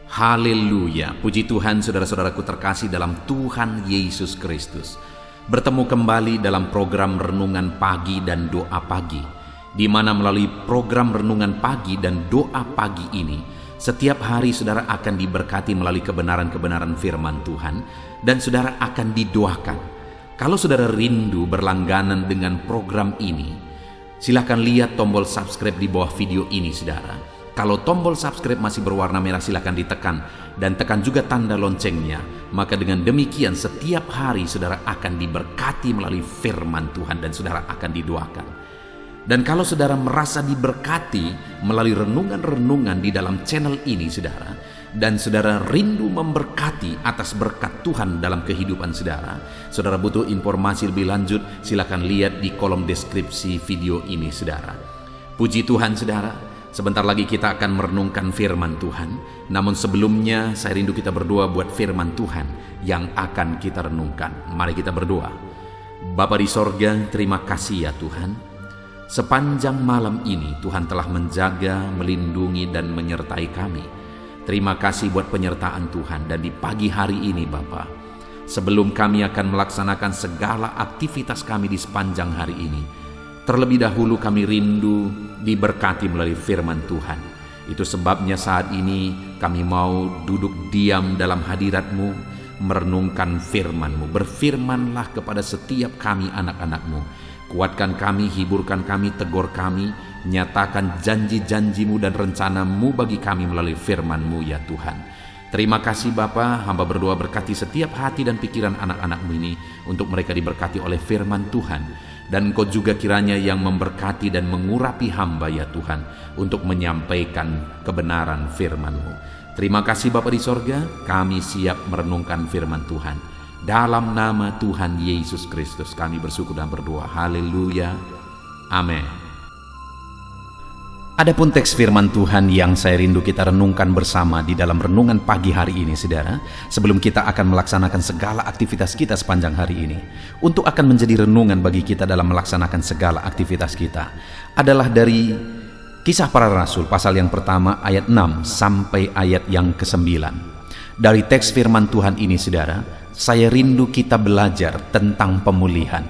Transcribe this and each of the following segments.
Haleluya, puji Tuhan saudara-saudaraku terkasih dalam Tuhan Yesus Kristus. Bertemu kembali dalam program Renungan Pagi dan Doa Pagi, di mana melalui program Renungan Pagi dan Doa Pagi ini, setiap hari saudara akan diberkati melalui kebenaran-kebenaran firman Tuhan, dan saudara akan didoakan. Kalau saudara rindu berlangganan dengan program ini, silakan lihat tombol subscribe di bawah video ini saudara. Kalau tombol subscribe masih berwarna merah, silakan ditekan dan tekan juga tanda loncengnya. Maka dengan demikian setiap hari saudara akan diberkati melalui firman Tuhan dan saudara akan didoakan. Dan kalau saudara merasa diberkati melalui renungan-renungan di dalam channel ini saudara, dan saudara rindu memberkati atas berkat Tuhan dalam kehidupan saudara, saudara butuh informasi lebih lanjut, silakan lihat di kolom deskripsi video ini saudara. Puji Tuhan saudara. Sebentar lagi kita akan merenungkan firman Tuhan. Namun sebelumnya saya rindu kita berdoa buat firman Tuhan yang akan kita renungkan. Mari kita berdoa. Bapa di sorga, terima kasih ya Tuhan. Sepanjang malam ini Tuhan telah menjaga, melindungi dan menyertai kami. Terima kasih buat penyertaan Tuhan. Dan di pagi hari ini Bapa, sebelum kami akan melaksanakan segala aktivitas kami di sepanjang hari ini, terlebih dahulu kami rindu diberkati melalui firman Tuhan. Itu sebabnya saat ini kami mau duduk diam dalam hadirat-Mu, merenungkan firman-Mu. Berfirmanlah kepada setiap kami anak-anak-Mu. Kuatkan kami, hiburkan kami, tegur kami, nyatakan janji-janji-Mu dan rencana-Mu bagi kami melalui firman-Mu ya Tuhan. Terima kasih Bapa, hamba berdoa berkati setiap hati dan pikiran anak-anak-Mu ini, untuk mereka diberkati oleh firman Tuhan. Dan Engkau juga kiranya yang memberkati dan mengurapi hamba ya Tuhan, untuk menyampaikan kebenaran firman-Mu. Terima kasih Bapa di sorga, kami siap merenungkan firman Tuhan. Dalam nama Tuhan Yesus Kristus kami bersyukur dan berdoa. Haleluya. Amin. Adapun teks firman Tuhan yang saya rindu kita renungkan bersama di dalam renungan pagi hari ini saudara, sebelum kita akan melaksanakan segala aktivitas kita sepanjang hari ini, untuk akan menjadi renungan bagi kita dalam melaksanakan segala aktivitas kita, adalah dari Kisah Para Rasul pasal yang pertama ayat 6 sampai ayat yang ke-9. Dari teks firman Tuhan ini saudara, saya rindu kita belajar tentang pemulihan.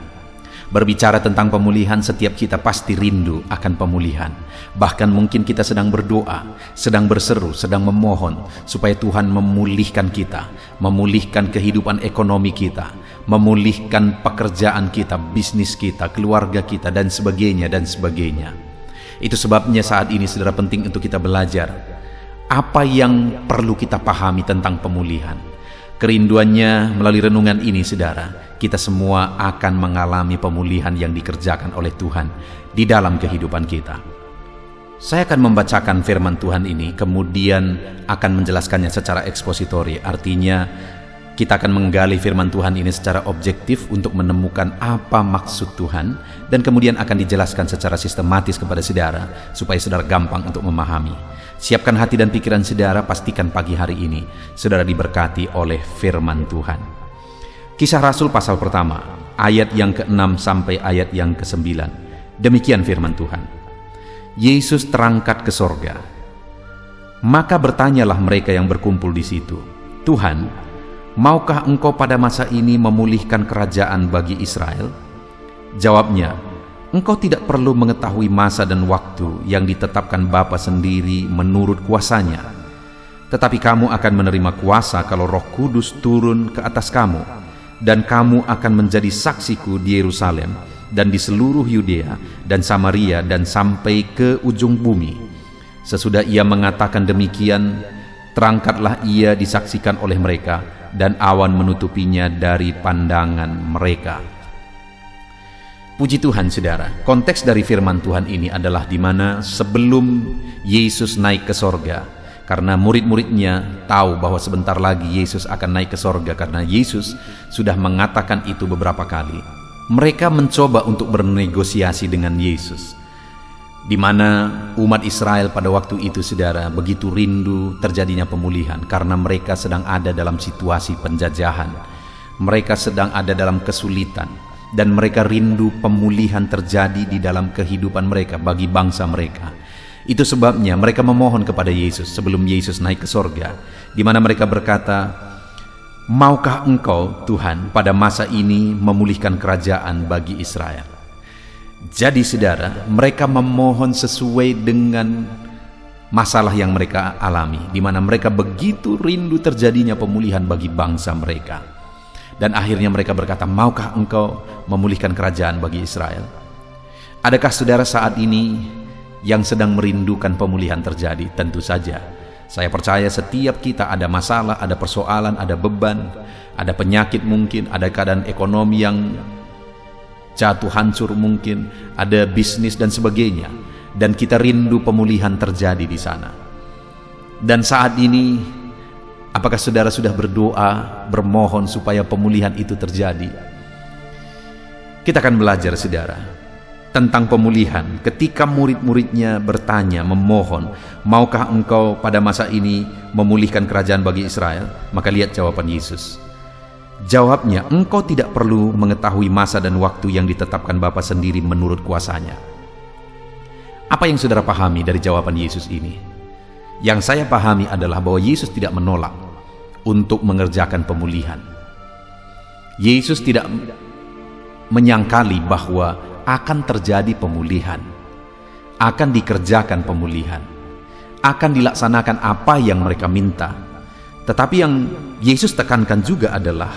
Berbicara tentang pemulihan, setiap kita pasti rindu akan pemulihan. Bahkan mungkin kita sedang berdoa, sedang berseru, sedang memohon supaya Tuhan memulihkan kita, memulihkan kehidupan ekonomi kita, memulihkan pekerjaan kita, bisnis kita, keluarga kita, dan sebagainya dan sebagainya. Itu sebabnya saat ini saudara penting untuk kita belajar apa yang perlu kita pahami tentang pemulihan. Kerinduannya melalui renungan ini saudara, kita semua akan mengalami pemulihan yang dikerjakan oleh Tuhan di dalam kehidupan kita. Saya akan membacakan firman Tuhan ini, kemudian akan menjelaskannya secara ekspositori. Artinya kita akan menggali firman Tuhan ini secara objektif untuk menemukan apa maksud Tuhan, dan kemudian akan dijelaskan secara sistematis kepada saudara supaya saudara gampang untuk memahami. Siapkan hati dan pikiran saudara, pastikan pagi hari ini saudara diberkati oleh firman Tuhan. Kisah Rasul pasal pertama, ayat yang ke-6 sampai ayat yang ke-9. Demikian firman Tuhan. Yesus terangkat ke sorga. Maka bertanyalah mereka yang berkumpul di situ, Tuhan, maukah Engkau pada masa ini memulihkan kerajaan bagi Israel? Jawabnya, Engkau tidak perlu mengetahui masa dan waktu yang ditetapkan Bapa sendiri menurut kuasanya. Tetapi kamu akan menerima kuasa kalau Roh Kudus turun ke atas kamu, dan kamu akan menjadi saksiku di Yerusalem dan di seluruh Yudea dan Samaria dan sampai ke ujung bumi. Sesudah ia mengatakan demikian, terangkatlah ia disaksikan oleh mereka, dan awan menutupinya dari pandangan mereka. Puji Tuhan saudara, konteks dari firman Tuhan ini adalah di mana sebelum Yesus naik ke sorga, karena murid-muridnya tahu bahwa sebentar lagi Yesus akan naik ke sorga, karena Yesus sudah mengatakan itu beberapa kali. Mereka mencoba untuk bernegosiasi dengan Yesus, di mana umat Israel pada waktu itu saudara begitu rindu terjadinya pemulihan, karena mereka sedang ada dalam situasi penjajahan, mereka sedang ada dalam kesulitan, dan mereka rindu pemulihan terjadi di dalam kehidupan mereka bagi bangsa mereka. Itu sebabnya mereka memohon kepada Yesus sebelum Yesus naik ke sorga, di mana mereka berkata, "Maukah Engkau, Tuhan, pada masa ini memulihkan kerajaan bagi Israel?" Jadi saudara, mereka memohon sesuai dengan masalah yang mereka alami, di mana mereka begitu rindu terjadinya pemulihan bagi bangsa mereka. Dan akhirnya mereka berkata, "Maukah Engkau memulihkan kerajaan bagi Israel?" Adakah saudara saat ini yang sedang merindukan pemulihan terjadi? Tentu saja. Saya percaya setiap kita ada masalah, ada persoalan, ada beban, ada penyakit mungkin, ada keadaan ekonomi yang jatuh hancur mungkin, ada bisnis dan sebagainya. Dan kita rindu pemulihan terjadi di sana. Dan saat ini, apakah saudara sudah berdoa, bermohon supaya pemulihan itu terjadi? Kita akan belajar, saudara, tentang pemulihan. Ketika murid-muridnya bertanya, memohon, "Maukah Engkau pada masa ini memulihkan kerajaan bagi Israel?" Maka lihat jawaban Yesus. Jawabnya, "Engkau tidak perlu mengetahui masa dan waktu yang ditetapkan Bapa sendiri menurut kuasanya." Apa yang saudara pahami dari jawaban Yesus ini? Yang saya pahami adalah bahwa Yesus tidak menolak untuk mengerjakan pemulihan. Yesus tidak menyangkali bahwa akan terjadi pemulihan, akan dikerjakan pemulihan, akan dilaksanakan apa yang mereka minta. Tetapi yang Yesus tekankan juga adalah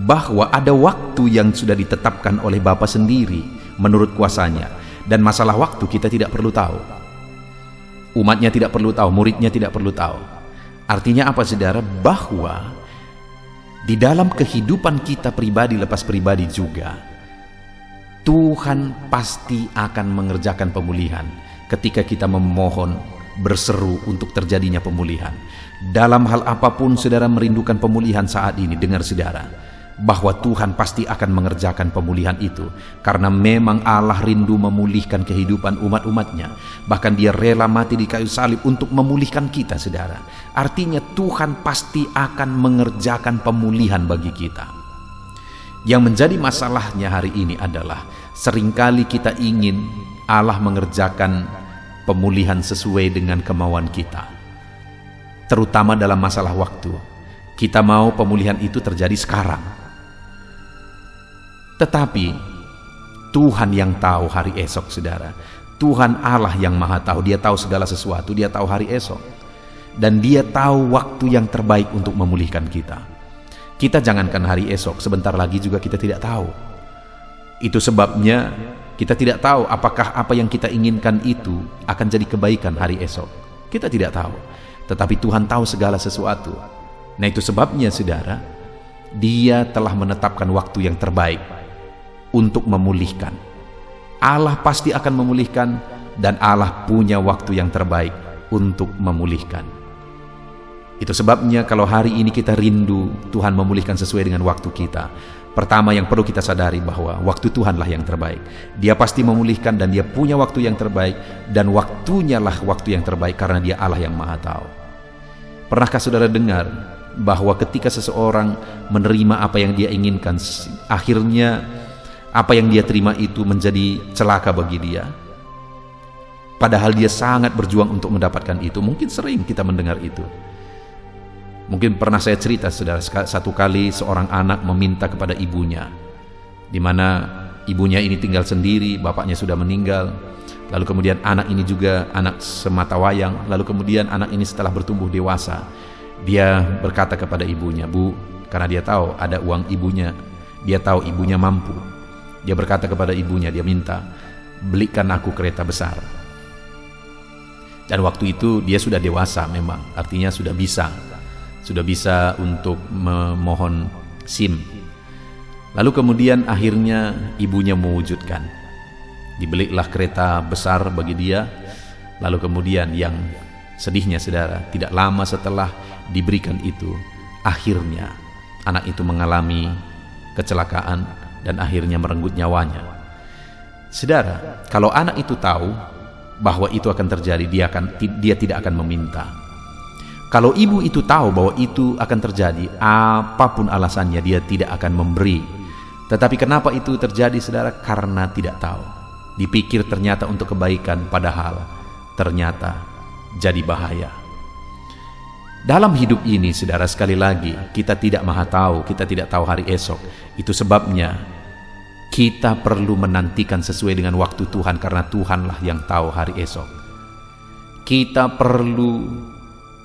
bahwa ada waktu yang sudah ditetapkan oleh Bapa sendiri menurut kuasanya, dan masalah waktu kita tidak perlu tahu. Umatnya tidak perlu tahu, muridnya tidak perlu tahu. Artinya apa, saudara? Bahwa di dalam kehidupan kita pribadi lepas pribadi juga, Tuhan pasti akan mengerjakan pemulihan ketika kita memohon, berseru untuk terjadinya pemulihan. Dalam hal apapun saudara merindukan pemulihan saat ini, dengar saudara, bahwa Tuhan pasti akan mengerjakan pemulihan itu, karena memang Allah rindu memulihkan kehidupan umat-umatnya. Bahkan Dia rela mati di kayu salib untuk memulihkan kita, saudara. Artinya Tuhan pasti akan mengerjakan pemulihan bagi kita. Yang menjadi masalahnya hari ini adalah seringkali kita ingin Allah mengerjakan pemulihan sesuai dengan kemauan kita, terutama dalam masalah waktu. Kita mau pemulihan itu terjadi sekarang, tetapi Tuhan yang tahu hari esok, saudara. Tuhan Allah yang maha tahu, Dia tahu segala sesuatu, Dia tahu hari esok, dan Dia tahu waktu yang terbaik untuk memulihkan kita. Kita jangankan hari esok, sebentar lagi juga kita tidak tahu. Itu sebabnya kita tidak tahu apakah apa yang kita inginkan itu akan jadi kebaikan hari esok. Kita tidak tahu, tetapi Tuhan tahu segala sesuatu. Nah, itu sebabnya, saudara, Dia telah menetapkan waktu yang terbaik untuk memulihkan. Allah pasti akan memulihkan, dan Allah punya waktu yang terbaik untuk memulihkan. Itu sebabnya kalau hari ini kita rindu Tuhan memulihkan sesuai dengan waktu kita, pertama yang perlu kita sadari bahwa waktu Tuhanlah yang terbaik. Dia pasti memulihkan dan Dia punya waktu yang terbaik, dan waktunya lah waktu yang terbaik karena Dia Allah yang maha tahu. Pernahkah saudara dengar bahwa ketika seseorang menerima apa yang dia inginkan, akhirnya apa yang dia terima itu menjadi celaka bagi dia, padahal dia sangat berjuang untuk mendapatkan itu? Mungkin sering kita mendengar itu. Mungkin pernah saya cerita, saudara, satu kali seorang anak meminta kepada ibunya, di mana ibunya ini tinggal sendiri, bapaknya sudah meninggal. Lalu kemudian anak ini juga anak semata wayang. Lalu kemudian anak ini setelah bertumbuh dewasa, dia berkata kepada ibunya, "Bu," karena dia tahu ada uang ibunya, dia tahu ibunya mampu. Dia berkata kepada ibunya, dia minta, "Belikan aku kereta besar." Dan waktu itu dia sudah dewasa memang, artinya sudah bisa untuk memohon SIM. Lalu kemudian akhirnya ibunya mewujudkan, dibelilah kereta besar bagi dia. Lalu kemudian yang sedihnya, saudara, tidak lama setelah diberikan itu, akhirnya anak itu mengalami kecelakaan dan akhirnya merenggut nyawanya. Saudara, kalau anak itu tahu bahwa itu akan terjadi, dia tidak akan meminta. Kalau ibu itu tahu bahwa itu akan terjadi, apapun alasannya dia tidak akan memberi. Tetapi kenapa itu terjadi, saudara? Karena tidak tahu. Dipikir ternyata untuk kebaikan, padahal ternyata jadi bahaya. Dalam hidup ini, saudara, sekali lagi, kita tidak maha tahu, kita tidak tahu hari esok. Itu sebabnya kita perlu menantikan sesuai dengan waktu Tuhan, karena Tuhanlah yang tahu hari esok. Kita perlu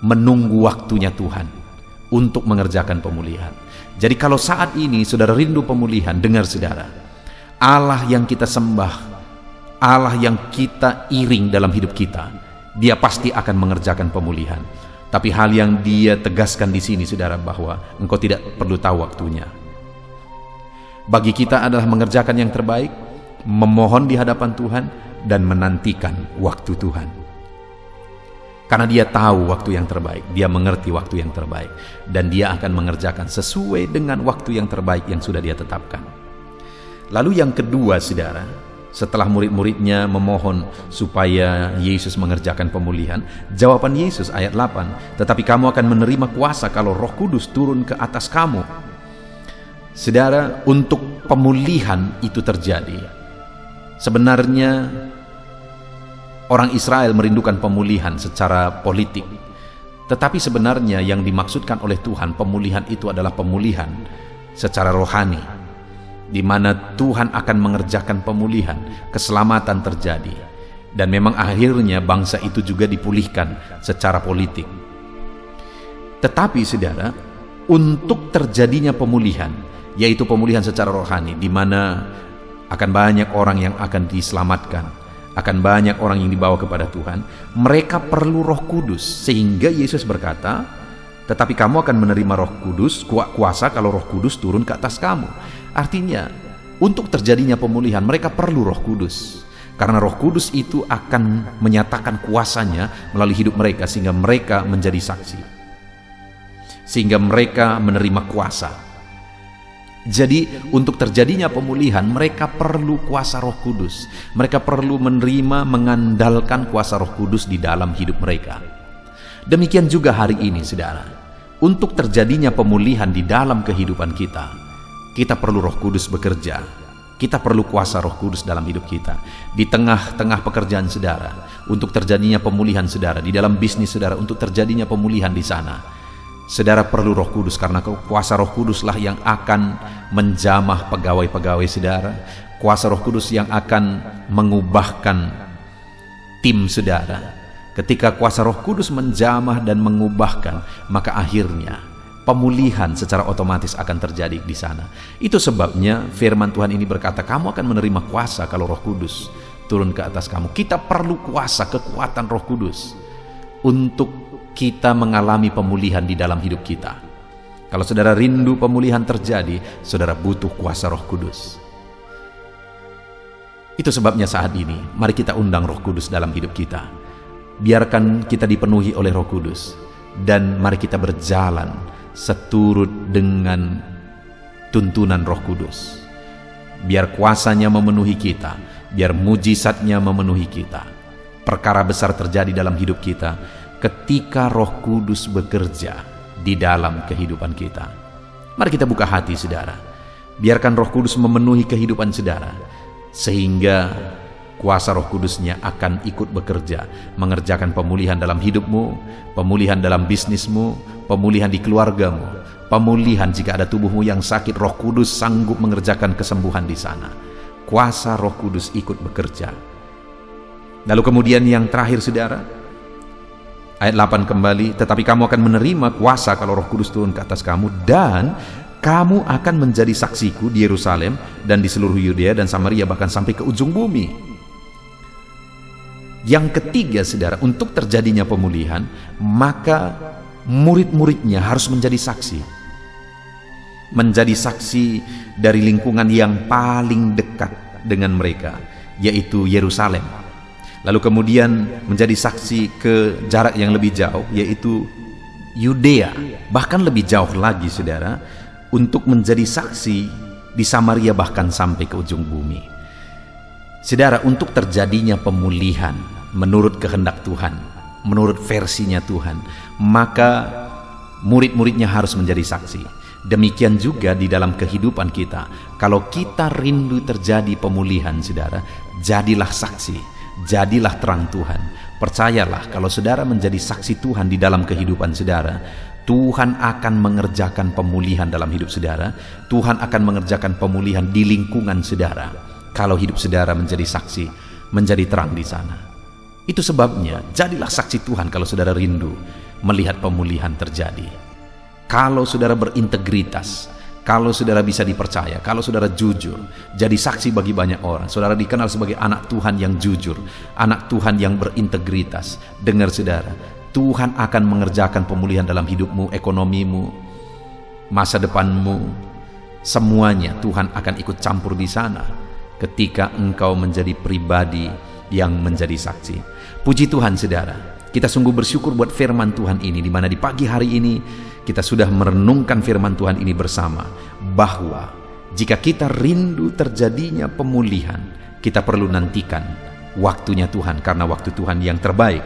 menunggu waktunya Tuhan untuk mengerjakan pemulihan. Jadi kalau saat ini saudara rindu pemulihan, dengar saudara, Allah yang kita sembah, Allah yang kita iring dalam hidup kita, Dia pasti akan mengerjakan pemulihan. Tapi hal yang Dia tegaskan di sini, saudara, bahwa engkau tidak perlu tahu waktunya. Bagi kita adalah mengerjakan yang terbaik, memohon di hadapan Tuhan, dan menantikan waktu Tuhan. Karena Dia tahu waktu yang terbaik, Dia mengerti waktu yang terbaik, dan Dia akan mengerjakan sesuai dengan waktu yang terbaik yang sudah Dia tetapkan. Lalu yang kedua, saudara, setelah murid-muridnya memohon supaya Yesus mengerjakan pemulihan, jawaban Yesus ayat 8, tetapi kamu akan menerima kuasa kalau Roh Kudus turun ke atas kamu. Saudara, untuk pemulihan itu terjadi, sebenarnya orang Israel merindukan pemulihan secara politik, tetapi sebenarnya yang dimaksudkan oleh Tuhan, pemulihan itu adalah pemulihan secara rohani, di mana Tuhan akan mengerjakan pemulihan, keselamatan terjadi, dan memang akhirnya bangsa itu juga dipulihkan secara politik. Tetapi saudara, untuk terjadinya pemulihan, yaitu pemulihan secara rohani, di mana akan banyak orang yang akan diselamatkan, akan banyak orang yang dibawa kepada Tuhan, mereka perlu Roh Kudus. Sehingga Yesus berkata, tetapi kamu akan menerima Roh Kudus, kuasa kalau Roh Kudus turun ke atas kamu. Artinya, untuk terjadinya pemulihan mereka perlu Roh Kudus, karena Roh Kudus itu akan menyatakan kuasanya melalui hidup mereka, sehingga mereka menjadi saksi, sehingga mereka menerima kuasa. Jadi untuk terjadinya pemulihan mereka perlu kuasa Roh Kudus. Mereka perlu menerima, mengandalkan kuasa Roh Kudus di dalam hidup mereka. Demikian juga hari ini, saudara, untuk terjadinya pemulihan di dalam kehidupan kita perlu Roh Kudus bekerja. Kita perlu kuasa Roh Kudus dalam hidup kita. Di tengah-tengah pekerjaan saudara, untuk terjadinya pemulihan saudara, di dalam bisnis saudara, untuk terjadinya pemulihan di sana, saudara perlu Roh Kudus, karena kuasa Roh Kuduslah yang akan menjamah pegawai-pegawai saudara. Kuasa Roh Kudus yang akan mengubahkan tim saudara. Ketika kuasa Roh Kudus menjamah dan mengubahkan, maka akhirnya pemulihan secara otomatis akan terjadi di sana. Itu sebabnya firman Tuhan ini berkata, kamu akan menerima kuasa kalau Roh Kudus turun ke atas kamu. Kita perlu kuasa, kekuatan Roh Kudus untuk kita mengalami pemulihan di dalam hidup kita. Kalau saudara rindu pemulihan terjadi, saudara butuh kuasa Roh Kudus. Itu sebabnya saat ini, mari kita undang Roh Kudus dalam hidup kita. Biarkan kita dipenuhi oleh Roh Kudus, dan mari kita berjalan seturut dengan tuntunan Roh Kudus. Biar kuasanya memenuhi kita, biar mujizatnya memenuhi kita. Perkara besar terjadi dalam hidup kita ketika Roh Kudus bekerja di dalam kehidupan kita. Mari kita buka hati, saudara. Biarkan Roh Kudus memenuhi kehidupan saudara, sehingga kuasa Roh Kudusnya akan ikut bekerja, mengerjakan pemulihan dalam hidupmu, pemulihan dalam bisnismu, pemulihan di keluargamu, pemulihan jika ada tubuhmu yang sakit. Roh Kudus sanggup mengerjakan kesembuhan di sana. Kuasa Roh Kudus ikut bekerja. Lalu kemudian yang terakhir, saudara, ayat 8 kembali, tetapi kamu akan menerima kuasa kalau Roh Kudus turun ke atas kamu, dan kamu akan menjadi saksiku di Yerusalem dan di seluruh Yudea dan Samaria, bahkan sampai ke ujung bumi. Yang ketiga, saudara, untuk terjadinya pemulihan, maka murid-muridnya harus menjadi saksi. Menjadi saksi dari lingkungan yang paling dekat dengan mereka, yaitu Yerusalem. Lalu kemudian menjadi saksi ke jarak yang lebih jauh, yaitu Yudea. Bahkan lebih jauh lagi, saudara, untuk menjadi saksi di Samaria, bahkan sampai ke ujung bumi. Saudara, untuk terjadinya pemulihan menurut kehendak Tuhan, menurut versinya Tuhan, maka murid-muridnya harus menjadi saksi. Demikian juga di dalam kehidupan kita. Kalau kita rindu terjadi pemulihan, saudara, jadilah saksi. Jadilah terang Tuhan. Percayalah, kalau saudara menjadi saksi Tuhan di dalam kehidupan saudara, Tuhan akan mengerjakan pemulihan dalam hidup saudara. Tuhan akan mengerjakan pemulihan di lingkungan saudara. Kalau hidup saudara menjadi saksi, menjadi terang di sana. Itu sebabnya, jadilah saksi Tuhan kalau saudara rindu melihat pemulihan terjadi. Kalau saudara berintegritas, kalau saudara bisa dipercaya, kalau saudara jujur, jadi saksi bagi banyak orang. Saudara dikenal sebagai anak Tuhan yang jujur, anak Tuhan yang berintegritas. Dengar saudara, Tuhan akan mengerjakan pemulihan dalam hidupmu, ekonomimu, masa depanmu. Semuanya Tuhan akan ikut campur di sana ketika engkau menjadi pribadi yang menjadi saksi. Puji Tuhan saudara, kita sungguh bersyukur buat firman Tuhan ini, di mana di pagi hari ini kita sudah merenungkan firman Tuhan ini bersama, bahwa jika kita rindu terjadinya pemulihan, kita perlu nantikan waktunya Tuhan, karena waktu Tuhan yang terbaik.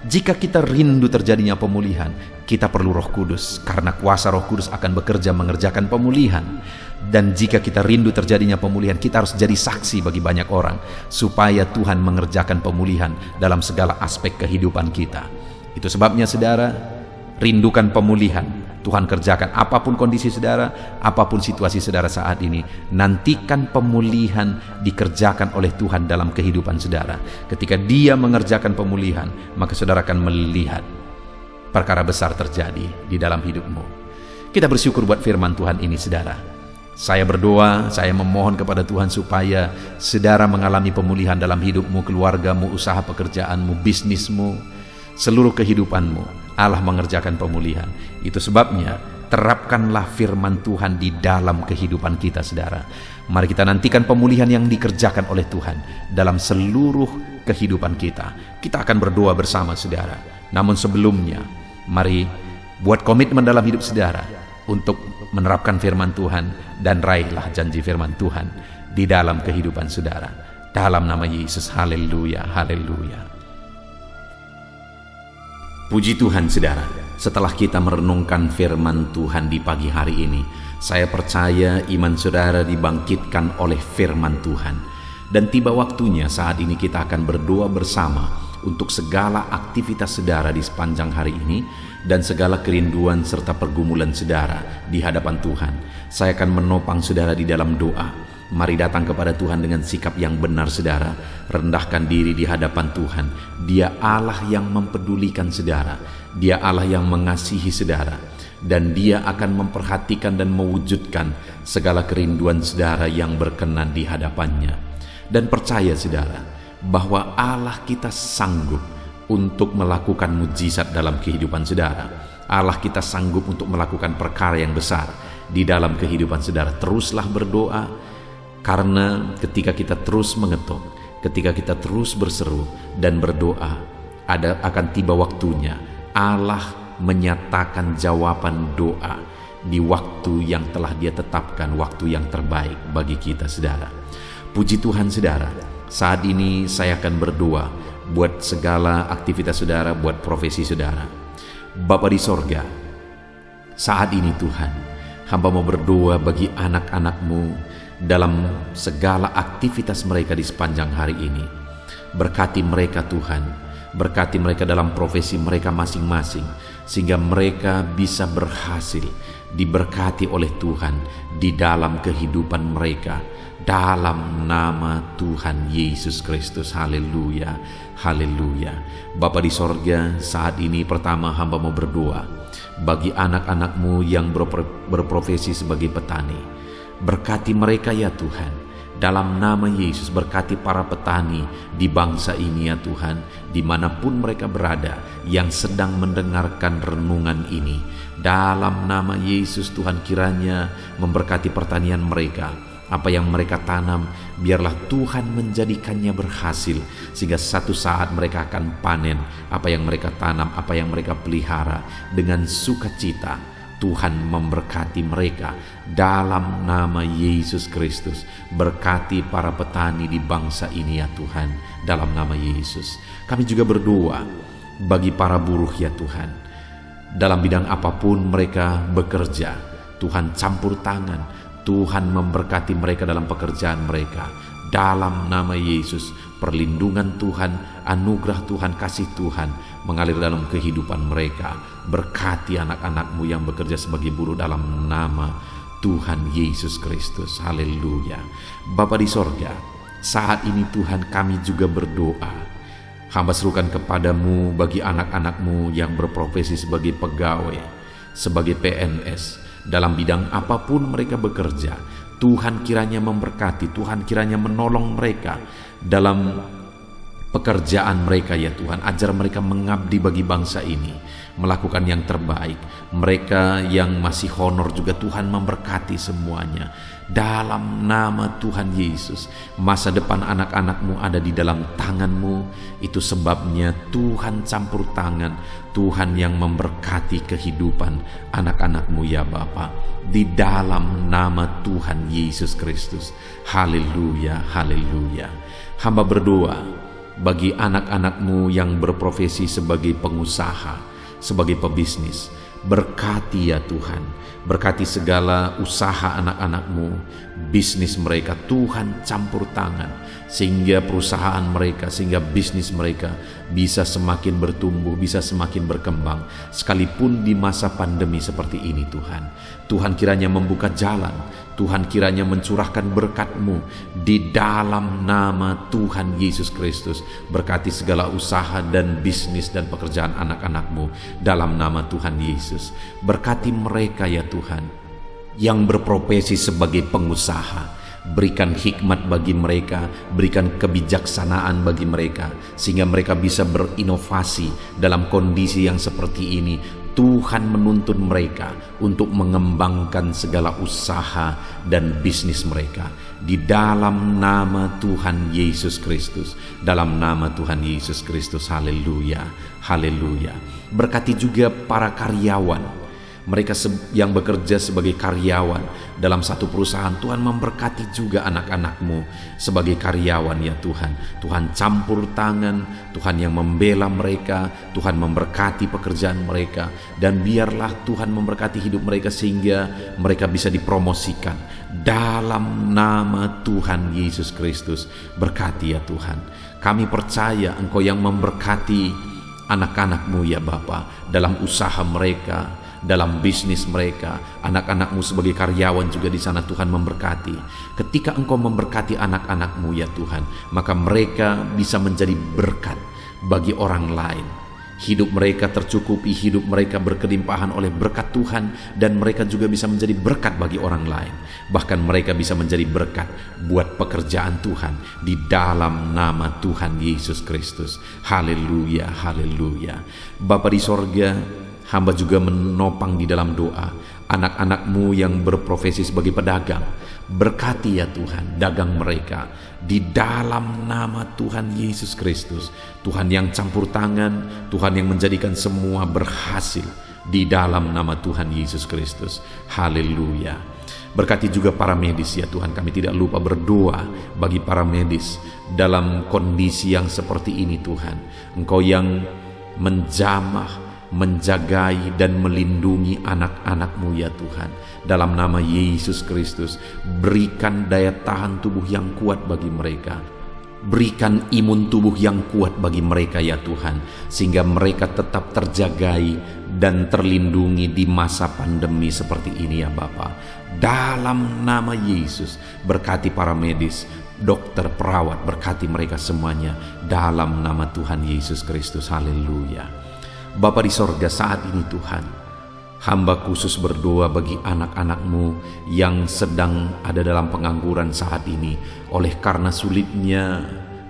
Jika kita rindu terjadinya pemulihan, kita perlu Roh Kudus, karena kuasa Roh Kudus akan bekerja mengerjakan pemulihan. Dan jika kita rindu terjadinya pemulihan, kita harus jadi saksi bagi banyak orang, supaya Tuhan mengerjakan pemulihan dalam segala aspek kehidupan kita. Itu sebabnya saudara, rindukan pemulihan. Tuhan kerjakan apapun kondisi saudara, apapun situasi saudara saat ini. Nantikan pemulihan dikerjakan oleh Tuhan dalam kehidupan saudara. Ketika Dia mengerjakan pemulihan, maka saudara akan melihat perkara besar terjadi di dalam hidupmu. Kita bersyukur buat firman Tuhan ini saudara. Saya berdoa, saya memohon kepada Tuhan supaya saudara mengalami pemulihan dalam hidupmu, keluargamu, usaha pekerjaanmu, bisnismu, seluruh kehidupanmu. Allah mengerjakan pemulihan. Itu sebabnya terapkanlah firman Tuhan di dalam kehidupan kita saudara. Mari kita nantikan pemulihan yang dikerjakan oleh Tuhan dalam seluruh kehidupan kita. Kita akan berdoa bersama saudara. Namun sebelumnya, mari buat komitmen dalam hidup saudara untuk menerapkan firman Tuhan, dan raihlah janji firman Tuhan di dalam kehidupan saudara. Dalam nama Yesus, haleluya, haleluya. Puji Tuhan saudara, setelah kita merenungkan firman Tuhan di pagi hari ini, saya percaya iman saudara dibangkitkan oleh firman Tuhan. Dan tiba waktunya saat ini kita akan berdoa bersama untuk segala aktivitas saudara di sepanjang hari ini, dan segala kerinduan serta pergumulan saudara di hadapan Tuhan. Saya akan menopang saudara di dalam doa. Mari datang kepada Tuhan dengan sikap yang benar saudara. Rendahkan diri di hadapan Tuhan. Dia Allah yang mempedulikan saudara. Dia Allah yang mengasihi saudara. Dan Dia akan memperhatikan dan mewujudkan segala kerinduan saudara yang berkenan di hadapannya. Dan percaya saudara, bahwa Allah kita sanggup untuk melakukan mujizat dalam kehidupan saudara. Allah kita sanggup untuk melakukan perkara yang besar di dalam kehidupan saudara. Teruslah berdoa. Karena ketika kita terus mengetuk, ketika kita terus berseru dan berdoa, akan tiba waktunya Allah menyatakan jawaban doa di waktu yang telah Dia tetapkan, waktu yang terbaik bagi kita saudara. Puji Tuhan saudara, saat ini saya akan berdoa buat segala aktivitas saudara, buat profesi saudara. Bapa di sorga, saat ini Tuhan, hamba mau berdoa bagi anak-anak-Mu dalam segala aktivitas mereka di sepanjang hari ini. Berkati mereka Tuhan, berkati mereka dalam profesi mereka masing-masing, sehingga mereka bisa berhasil, diberkati oleh Tuhan di dalam kehidupan mereka, dalam nama Tuhan Yesus Kristus. Haleluya, haleluya. Bapa di sorga, saat ini pertama hamba mau berdoa bagi anak-anak-Mu yang berprofesi sebagai petani. Berkati mereka ya Tuhan, dalam nama Yesus. Berkati para petani di bangsa ini ya Tuhan, dimanapun mereka berada yang sedang mendengarkan renungan ini. Dalam nama Yesus Tuhan, kiranya memberkati pertanian mereka. Apa yang mereka tanam, biarlah Tuhan menjadikannya berhasil, sehingga satu saat mereka akan panen apa yang mereka tanam, apa yang mereka pelihara dengan sukacita. Tuhan memberkati mereka dalam nama Yesus Kristus. Berkati para petani di bangsa ini ya Tuhan, dalam nama Yesus. Kami juga berdoa bagi para buruh ya Tuhan, dalam bidang apapun mereka bekerja. Tuhan campur tangan, Tuhan memberkati mereka dalam pekerjaan mereka. Dalam nama Yesus, perlindungan Tuhan, anugerah Tuhan, kasih Tuhan mengalir dalam kehidupan mereka. Berkati anak-anak-Mu yang bekerja sebagai buruh dalam nama Tuhan Yesus Kristus. Haleluya. Bapa di sorga, saat ini Tuhan kami juga berdoa. Hamba serukan kepadamu bagi anak-anak-Mu yang berprofesi sebagai pegawai, sebagai PNS, dalam bidang apapun mereka bekerja. Tuhan kiranya memberkati, Tuhan kiranya menolong mereka dalam pekerjaan mereka ya Tuhan. Ajar mereka mengabdi bagi bangsa ini, melakukan yang terbaik. Mereka yang masih honor juga Tuhan memberkati semuanya. Dalam nama Tuhan Yesus, masa depan anak-anak-Mu ada di dalam tangan-Mu. Itu sebabnya Tuhan campur tangan, Tuhan yang memberkati kehidupan anak-anak-Mu ya Bapa. Di dalam nama Tuhan Yesus Kristus. Haleluya, haleluya. Hamba berdoa bagi anak-anak-Mu yang berprofesi sebagai pengusaha, sebagai pebisnis. Berkati ya Tuhan, berkati segala usaha anak-anak-Mu, bisnis mereka. Tuhan campur tangan sehingga perusahaan mereka, sehingga bisnis mereka bisa semakin bertumbuh, bisa semakin berkembang, sekalipun di masa pandemi seperti ini Tuhan. Tuhan kiranya membuka jalan, Tuhan kiranya mencurahkan berkat-Mu di dalam nama Tuhan Yesus Kristus. Berkati segala usaha dan bisnis dan pekerjaan anak-anak-Mu dalam nama Tuhan Yesus. Berkati mereka ya Tuhan yang berprofesi sebagai pengusaha. Berikan hikmat bagi mereka, berikan kebijaksanaan bagi mereka, sehingga mereka bisa berinovasi dalam kondisi yang seperti ini. Tuhan menuntun mereka untuk mengembangkan segala usaha dan bisnis mereka di dalam nama Tuhan Yesus Kristus. Dalam nama Tuhan Yesus Kristus. Haleluya, haleluya. Berkati juga para karyawan, mereka yang bekerja sebagai karyawan dalam satu perusahaan. Tuhan memberkati juga anak-anak-Mu sebagai karyawan ya Tuhan. Tuhan campur tangan, Tuhan yang membela mereka, Tuhan memberkati pekerjaan mereka. Dan biarlah Tuhan memberkati hidup mereka sehingga mereka bisa dipromosikan dalam nama Tuhan Yesus Kristus. Berkati ya Tuhan. Kami percaya Engkau yang memberkati anak-anak-Mu ya Bapa dalam usaha mereka, dalam bisnis mereka. Anak-anak-Mu sebagai karyawan juga di sana Tuhan memberkati. Ketika Engkau memberkati anak-anak-Mu ya Tuhan, maka mereka bisa menjadi berkat bagi orang lain. Hidup mereka tercukupi, hidup mereka berkelimpahan oleh berkat Tuhan, dan mereka juga bisa menjadi berkat bagi orang lain. Bahkan mereka bisa menjadi berkat buat pekerjaan Tuhan di dalam nama Tuhan Yesus Kristus. Haleluya, haleluya. Bapa di sorga, hamba juga menopang di dalam doa anak-anak-Mu yang berprofesi sebagai pedagang. Berkati ya Tuhan dagang mereka di dalam nama Tuhan Yesus Kristus. Tuhan yang campur tangan, Tuhan yang menjadikan semua berhasil di dalam nama Tuhan Yesus Kristus. Haleluya. Berkati juga para medis ya Tuhan. Kami tidak lupa berdoa bagi para medis dalam kondisi yang seperti ini Tuhan. Engkau yang menjamah, menjagai dan melindungi anak-anak-Mu ya Tuhan. Dalam nama Yesus Kristus, berikan daya tahan tubuh yang kuat bagi mereka. Berikan imun tubuh yang kuat bagi mereka ya Tuhan, sehingga mereka tetap terjagai dan terlindungi di masa pandemi seperti ini ya Bapa. Dalam nama Yesus, berkati para medis, dokter, perawat, berkati mereka semuanya dalam nama Tuhan Yesus Kristus. Haleluya. Bapa di sorga, saat ini Tuhan, hamba khusus berdoa bagi anak-anak-Mu yang sedang ada dalam pengangguran saat ini oleh karena sulitnya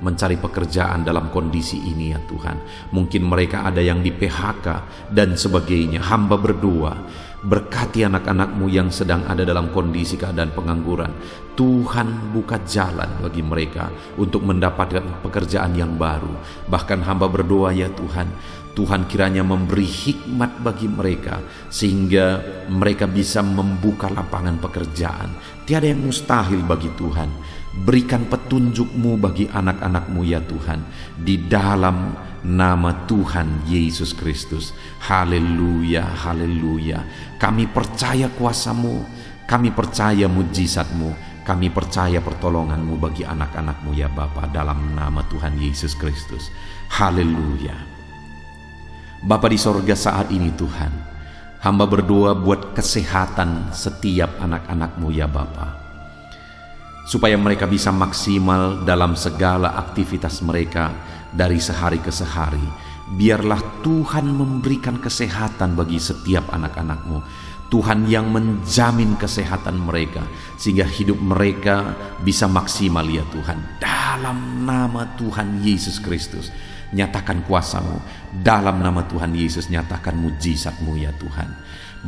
mencari pekerjaan dalam kondisi ini ya Tuhan. Mungkin mereka ada yang di PHK dan sebagainya. Hamba berdoa, berkati anak-anak-Mu yang sedang ada dalam kondisi keadaan pengangguran. Tuhan buka jalan bagi mereka untuk mendapatkan pekerjaan yang baru. Bahkan hamba berdoa ya Tuhan, Tuhan kiranya memberi hikmat bagi mereka sehingga mereka bisa membuka lapangan pekerjaan. Tiada yang mustahil bagi Tuhan. Berikan petunjuk-Mu bagi anak-anak-Mu ya Tuhan, di dalam nama Tuhan Yesus Kristus. Haleluya, haleluya. Kami percaya kuasa-Mu, kami percaya mujizat-Mu, Kami percaya pertolongan-Mu bagi anak-anak-Mu ya Bapa, dalam nama Tuhan Yesus Kristus. Haleluya. Bapa di sorga, saat ini Tuhan, hamba berdoa buat kesehatan setiap anak-anak-Mu ya Bapa, supaya mereka bisa maksimal dalam segala aktivitas mereka dari sehari ke sehari. Biarlah Tuhan memberikan kesehatan bagi setiap anak-anak-Mu. Tuhan yang menjamin kesehatan mereka, sehingga hidup mereka bisa maksimal ya Tuhan. Dalam nama Tuhan Yesus Kristus, nyatakan kuasa-Mu. Dalam nama Tuhan Yesus, nyatakan mujizat-Mu ya Tuhan.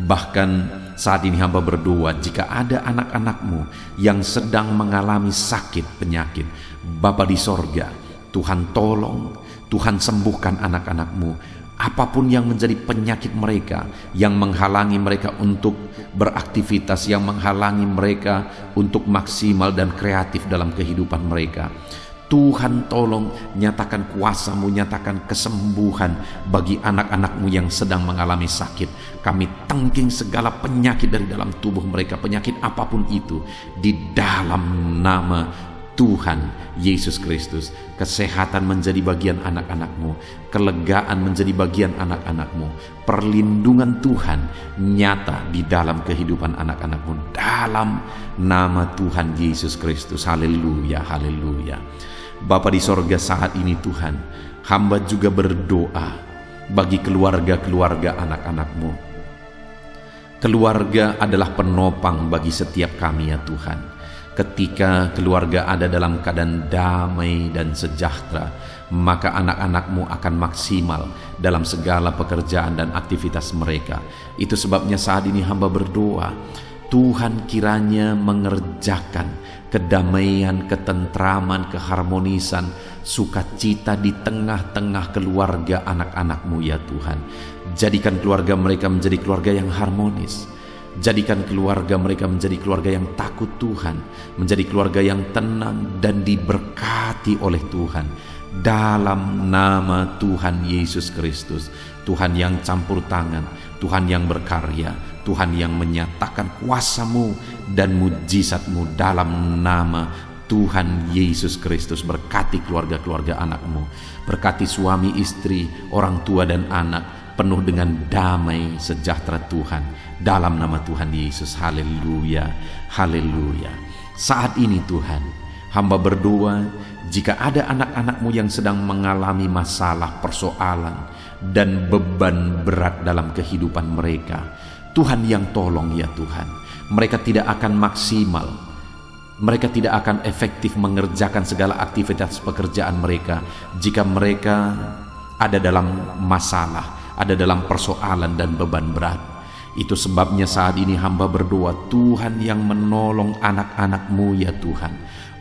Bahkan saat ini hamba berdoa, jika ada anak-anak-Mu yang sedang mengalami sakit penyakit, Bapa di sorga, Tuhan tolong, Tuhan sembuhkan anak-anak-Mu. Apapun yang menjadi penyakit mereka, yang menghalangi mereka untuk beraktivitas, yang menghalangi mereka untuk maksimal dan kreatif dalam kehidupan mereka, Tuhan tolong, nyatakan kuasa-Mu, nyatakan kesembuhan bagi anak-anak-Mu yang sedang mengalami sakit. Kami tangking segala penyakit dari dalam tubuh mereka, penyakit apapun itu, di dalam nama Tuhan Yesus Kristus. Kesehatan menjadi bagian anak-anak-Mu, kelegaan menjadi bagian anak-anak-Mu, perlindungan Tuhan nyata di dalam kehidupan anak-anak-Mu, dalam nama Tuhan Yesus Kristus. Haleluya, haleluya. Bapa di sorga, saat ini Tuhan, hamba juga berdoa bagi keluarga-keluarga anak-anak-Mu. Keluarga adalah penopang bagi setiap kami ya Tuhan. Ketika keluarga ada dalam keadaan damai dan sejahtera, maka anak-anak-Mu akan maksimal dalam segala pekerjaan dan aktivitas mereka. Itu sebabnya saat ini hamba berdoa, Tuhan kiranya mengerjakan kedamaian, ketentraman, keharmonisan, sukacita di tengah-tengah keluarga anak-anak-Mu ya Tuhan. Jadikan keluarga mereka menjadi keluarga yang harmonis. Jadikan keluarga mereka menjadi keluarga yang takut Tuhan, menjadi keluarga yang tenang dan diberkati oleh Tuhan. Dalam nama Tuhan Yesus Kristus, Tuhan yang campur tangan, Tuhan yang berkarya, Tuhan yang menyatakan kuasa-Mu dan mujizat-Mu, dalam nama Tuhan Yesus Kristus. Berkati keluarga-keluarga anak-Mu, berkati suami istri, orang tua dan anak, penuh dengan damai sejahtera Tuhan, dalam nama Tuhan Yesus. Haleluya, haleluya. Saat ini Tuhan, hamba berdoa, jika ada anak-anak-Mu yang sedang mengalami masalah, persoalan, dan beban berat dalam kehidupan mereka, Tuhan yang tolong ya Tuhan. Mereka tidak akan maksimal, mereka tidak akan efektif mengerjakan segala aktivitas pekerjaan mereka jika mereka ada dalam masalah, ada dalam persoalan dan beban berat. Itu sebabnya saat ini hamba berdoa, Tuhan yang menolong anak-anak-Mu ya Tuhan,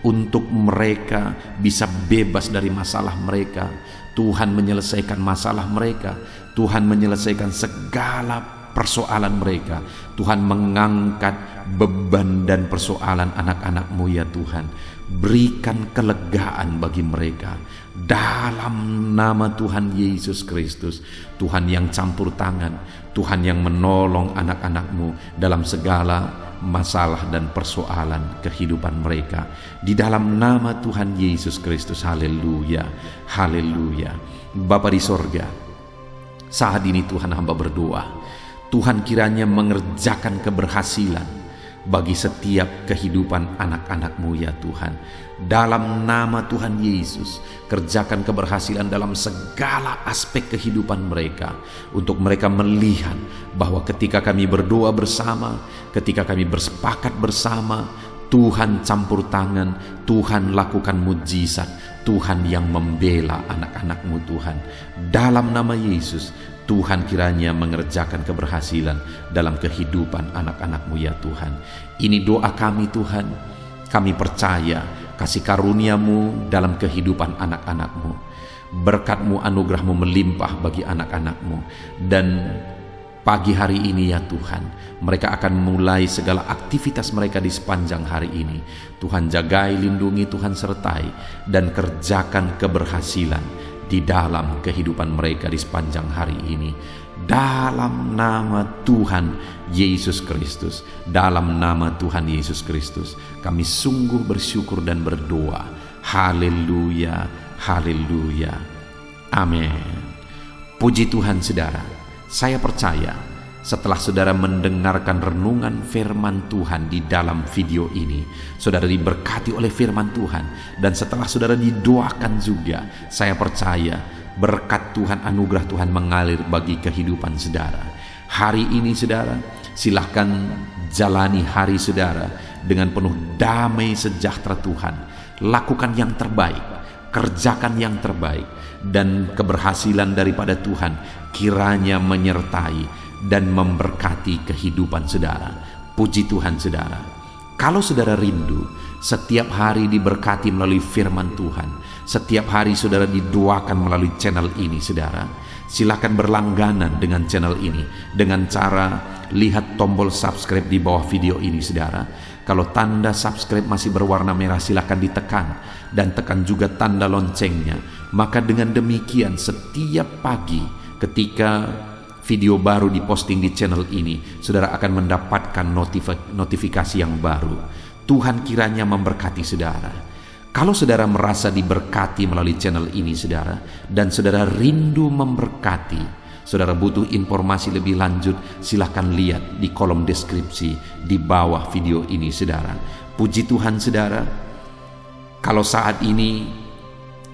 untuk mereka bisa bebas dari masalah mereka. Tuhan menyelesaikan masalah mereka, Tuhan menyelesaikan segala persoalan mereka. Tuhan mengangkat beban dan persoalan anak-anak-Mu ya Tuhan. Berikan kelegaan bagi mereka, dalam nama Tuhan Yesus Kristus. Tuhan yang campur tangan, Tuhan yang menolong anak-anak-Mu dalam segala masalah dan persoalan kehidupan mereka, di dalam nama Tuhan Yesus Kristus. Haleluya, haleluya. Bapa di sorga, saat ini Tuhan hamba berdoa, Tuhan kiranya mengerjakan keberhasilan bagi setiap kehidupan anak-anak-Mu ya Tuhan. Dalam nama Tuhan Yesus, kerjakan keberhasilan dalam segala aspek kehidupan mereka, untuk mereka melihat bahwa ketika kami berdoa bersama, ketika kami bersepakat bersama, Tuhan campur tangan, Tuhan lakukan mujizat, Tuhan yang membela anak-anak-Mu Tuhan. Dalam nama Yesus, Tuhan kiranya mengerjakan keberhasilan dalam kehidupan anak-anak-Mu ya Tuhan. Ini doa kami Tuhan. Kami percaya kasih karunia-Mu dalam kehidupan anak-anak-Mu. Berkat-Mu, anugerah-Mu melimpah bagi anak-anak-Mu. Dan pagi hari ini ya Tuhan, mereka akan mulai segala aktivitas mereka di sepanjang hari ini. Tuhan jagai, lindungi, Tuhan sertai, dan kerjakan keberhasilan di dalam kehidupan mereka di sepanjang hari ini. dalam nama Tuhan Yesus Kristus. Dalam nama Tuhan Yesus Kristus kami sungguh bersyukur dan berdoa. Haleluya, haleluya, amin. Puji Tuhan saudara, saya percaya setelah saudara mendengarkan renungan firman Tuhan di dalam video ini, saudara diberkati oleh firman Tuhan. Dan setelah saudara didoakan juga, saya percaya berkat Tuhan, anugerah Tuhan mengalir bagi kehidupan saudara. Hari ini saudara, silahkan jalani hari saudara dengan penuh damai sejahtera Tuhan. Lakukan yang terbaik, kerjakan yang terbaik, dan keberhasilan daripada Tuhan kiranya menyertai dan memberkati kehidupan saudara. Puji Tuhan saudara. Kalau saudara rindu setiap hari diberkati melalui firman Tuhan, setiap hari saudara didoakan melalui channel ini saudara, silakan berlangganan dengan channel ini dengan cara lihat tombol subscribe di bawah video ini saudara. Kalau tanda subscribe masih berwarna merah, silakan ditekan dan tekan juga tanda loncengnya. Maka dengan demikian setiap pagi ketika video baru diposting di channel ini, saudara akan mendapatkan notifikasi yang baru. Tuhan kiranya memberkati saudara. Kalau saudara merasa diberkati melalui channel ini saudara, dan saudara rindu memberkati, saudara butuh informasi lebih lanjut, silahkan lihat di kolom deskripsi di bawah video ini saudara. Puji Tuhan saudara. Kalau saat ini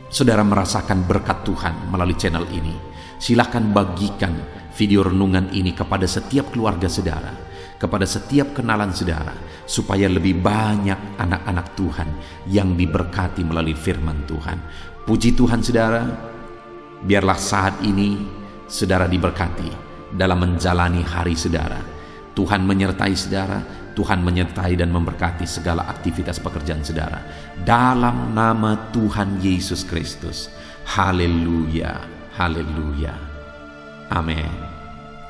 saudara merasakan berkat Tuhan melalui channel ini, silahkan bagikan video renungan ini kepada setiap keluarga saudara, kepada setiap kenalan saudara, supaya lebih banyak anak-anak Tuhan yang diberkati melalui firman Tuhan. Puji Tuhan saudara. Biarlah saat ini saudara diberkati dalam menjalani hari saudara. Tuhan menyertai saudara, Tuhan menyertai dan memberkati segala aktivitas pekerjaan saudara. Dalam nama Tuhan Yesus Kristus. Haleluya, haleluya, amin.